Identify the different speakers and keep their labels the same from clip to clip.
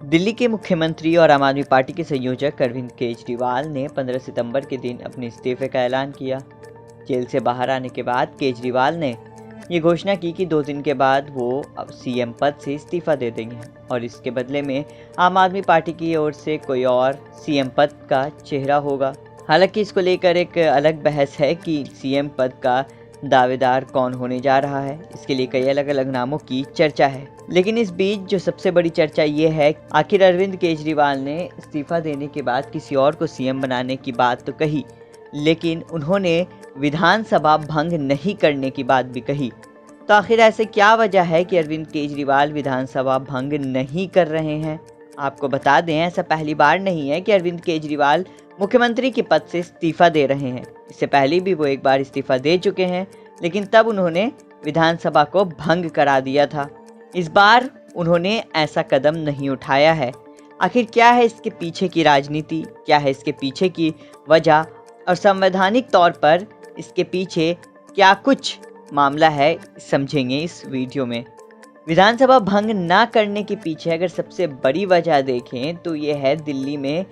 Speaker 1: दिल्ली के मुख्यमंत्री और आम आदमी पार्टी के संयोजक अरविंद केजरीवाल ने 15 सितंबर के दिन अपने इस्तीफे का ऐलान किया। जेल से बाहर आने के बाद केजरीवाल ने ये घोषणा की कि 2 दिन के बाद वो अब सीएम पद से इस्तीफा दे देंगे और इसके बदले में आम आदमी पार्टी की ओर से कोई और सीएम पद का चेहरा होगा। हालांकि इसको लेकर एक अलग बहस है कि सीएम पद का दावेदार कौन होने जा रहा है। इसके लिए कई अलग अलग नामों की चर्चा है, लेकिन इस बीच जो सबसे बड़ी चर्चा ये है, आखिर अरविंद केजरीवाल ने इस्तीफा देने के बाद किसी और को सीएम बनाने की बात तो कही, लेकिन उन्होंने विधानसभा भंग नहीं करने की बात भी कही। तो आखिर ऐसे क्या वजह है कि अरविंद केजरीवाल विधानसभा भंग नहीं कर रहे हैं? आपको बता दें, ऐसा पहली बार नहीं है कि अरविंद केजरीवाल मुख्यमंत्री के पद से इस्तीफा दे रहे हैं। इससे पहले भी वो एक बार इस्तीफा दे चुके हैं, लेकिन तब उन्होंने विधानसभा को भंग करा दिया था। इस बार उन्होंने ऐसा कदम नहीं उठाया है। आखिर क्या है इसके पीछे की राजनीति, क्या है इसके पीछे की वजह और संवैधानिक तौर पर इसके पीछे क्या कुछ मामला है, समझेंगे इस वीडियो में। विधानसभा भंग ना करने के पीछे अगर सबसे बड़ी वजह देखें तो ये है दिल्ली में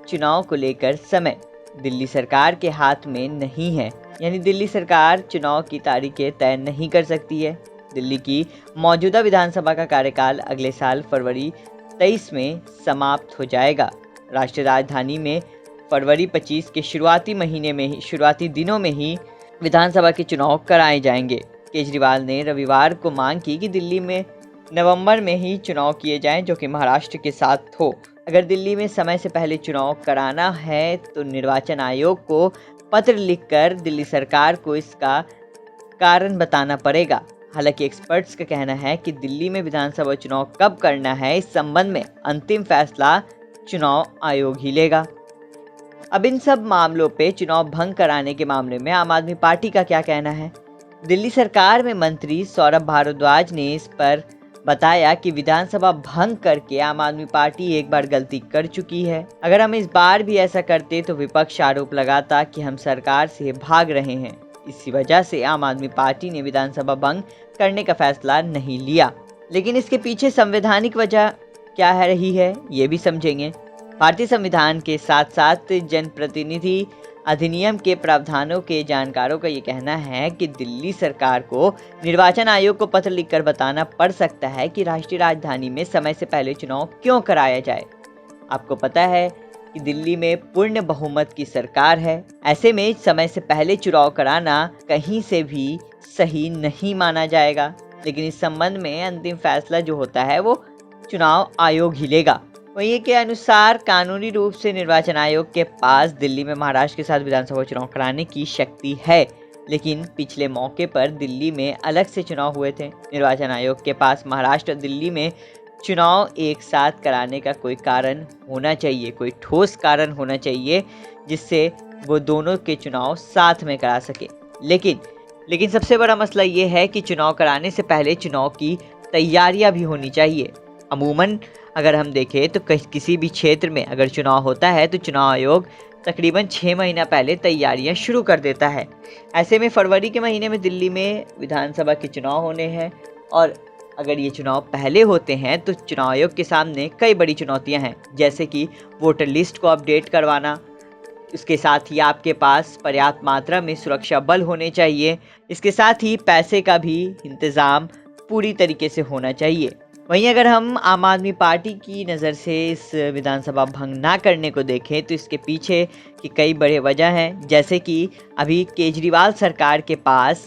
Speaker 1: चुनाव को लेकर समय दिल्ली सरकार के हाथ में नहीं है। यानी दिल्ली सरकार चुनाव की तारीखें तय नहीं कर सकती है। दिल्ली की मौजूदा विधानसभा का कार्यकाल अगले साल फरवरी 23 में समाप्त हो जाएगा। राष्ट्रीय राजधानी में फरवरी 25 के शुरुआती दिनों में ही विधानसभा के चुनाव कराए जाएंगे। केजरीवाल ने रविवार को मांग की कि दिल्ली में नवंबर में ही चुनाव किए जाएं, जो कि महाराष्ट्र के साथ हो। अगर दिल्ली में समय से पहले चुनाव कराना है तो निर्वाचन आयोग को पत्र लिखकर दिल्ली सरकार को इसका कारण बताना पड़ेगा। हालांकि एक्सपर्ट्स का कहना है कि दिल्ली में विधानसभा चुनाव कब करना है, इस संबंध में अंतिम फैसला चुनाव आयोग ही लेगा। अब इन सब मामलों पे चुनाव भंग कराने के मामले में आम आदमी पार्टी का क्या कहना है? दिल्ली सरकार में मंत्री सौरभ भारद्वाज ने इस पर बताया कि विधानसभा भंग करके आम आदमी पार्टी एक बार गलती कर चुकी है। अगर हम इस बार भी ऐसा करते तो विपक्ष आरोप लगाता कि हम सरकार से भाग रहे हैं। इसी वजह से आम आदमी पार्टी ने विधानसभा भंग करने का फैसला नहीं लिया। लेकिन इसके पीछे संवैधानिक वजह क्या है रही है, ये भी समझेंगे। भारतीय संविधान के साथ साथ जनप्रतिनिधि अधिनियम के प्रावधानों के जानकारों का ये कहना है कि दिल्ली सरकार को निर्वाचन आयोग को पत्र लिखकर बताना पड़ सकता है कि राष्ट्रीय राजधानी में समय से पहले चुनाव क्यों कराया जाए। आपको पता है कि दिल्ली में पूर्ण बहुमत की सरकार है। ऐसे में समय से पहले चुनाव कराना कहीं से भी सही नहीं माना जाएगा। लेकिन इस संबंध में अंतिम फैसला जो होता है वो चुनाव आयोग ही लेगा। वहीं के अनुसार कानूनी रूप से निर्वाचन आयोग के पास दिल्ली में महाराष्ट्र के साथ विधानसभा चुनाव कराने की शक्ति है, लेकिन पिछले मौके पर दिल्ली में अलग से चुनाव हुए थे। निर्वाचन आयोग के पास महाराष्ट्र और दिल्ली में चुनाव एक साथ कराने का कोई कारण होना चाहिए, कोई ठोस कारण होना चाहिए जिससे वो दोनों के चुनाव साथ में करा सके। लेकिन सबसे बड़ा मसला ये है कि चुनाव कराने से पहले चुनाव की तैयारियां भी होनी चाहिए। अमूमन अगर हम देखें तो किसी भी क्षेत्र में अगर चुनाव होता है तो चुनाव आयोग तकरीबन 6 महीना पहले तैयारियां शुरू कर देता है। ऐसे में फरवरी के महीने में दिल्ली में विधानसभा के चुनाव होने हैं और अगर ये चुनाव पहले होते हैं तो चुनाव आयोग के सामने कई बड़ी चुनौतियां हैं, जैसे कि वोटर लिस्ट को अपडेट करवाना। इसके साथ ही आपके पास पर्याप्त मात्रा में सुरक्षा बल होने चाहिए। इसके साथ ही पैसे का भी इंतज़ाम पूरी तरीके से होना चाहिए। वहीं अगर हम आम आदमी पार्टी की नज़र से इस विधानसभा भंग ना करने को देखें तो इसके पीछे की कई बड़े वजह हैं, जैसे कि अभी केजरीवाल सरकार के पास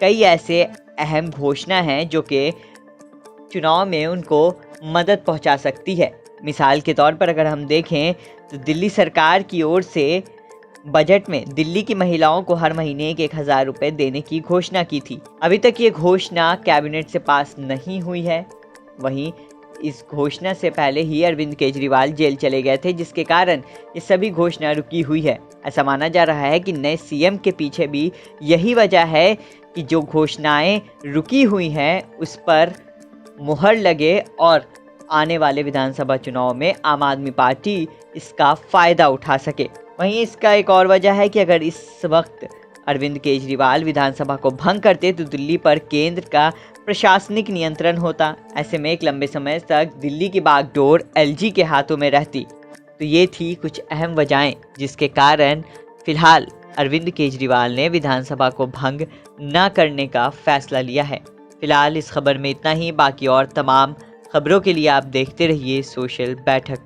Speaker 1: कई ऐसे अहम घोषणा हैं जो कि चुनाव में उनको मदद पहुंचा सकती है। मिसाल के तौर पर अगर हम देखें तो दिल्ली सरकार की ओर से बजट में दिल्ली की महिलाओं को हर महीने 1,000 रुपये देने की घोषणा की थी। अभी तक ये घोषणा कैबिनेट से पास नहीं हुई है। वहीं इस घोषणा से पहले ही अरविंद केजरीवाल जेल चले गए थे, जिसके कारण ये सभी घोषणा रुकी हुई है। ऐसा माना जा रहा है कि नए सीएम के पीछे भी यही वजह है कि जो घोषणाएं रुकी हुई हैं उस पर मुहर लगे और आने वाले विधानसभा चुनाव में आम आदमी पार्टी इसका फ़ायदा उठा सके। वहीं इसका एक और वजह है कि अगर इस वक्त अरविंद केजरीवाल विधानसभा को भंग करते तो दिल्ली पर केंद्र का प्रशासनिक नियंत्रण होता। ऐसे में एक लंबे समय तक दिल्ली की बागडोर एलजी के हाथों में रहती। तो ये थी कुछ अहम वजहें जिसके कारण फिलहाल अरविंद केजरीवाल ने विधानसभा को भंग न करने का फैसला लिया है। फिलहाल इस खबर में इतना ही। बाकी और तमाम खबरों के लिए आप देखते रहिए सोशल बैठक।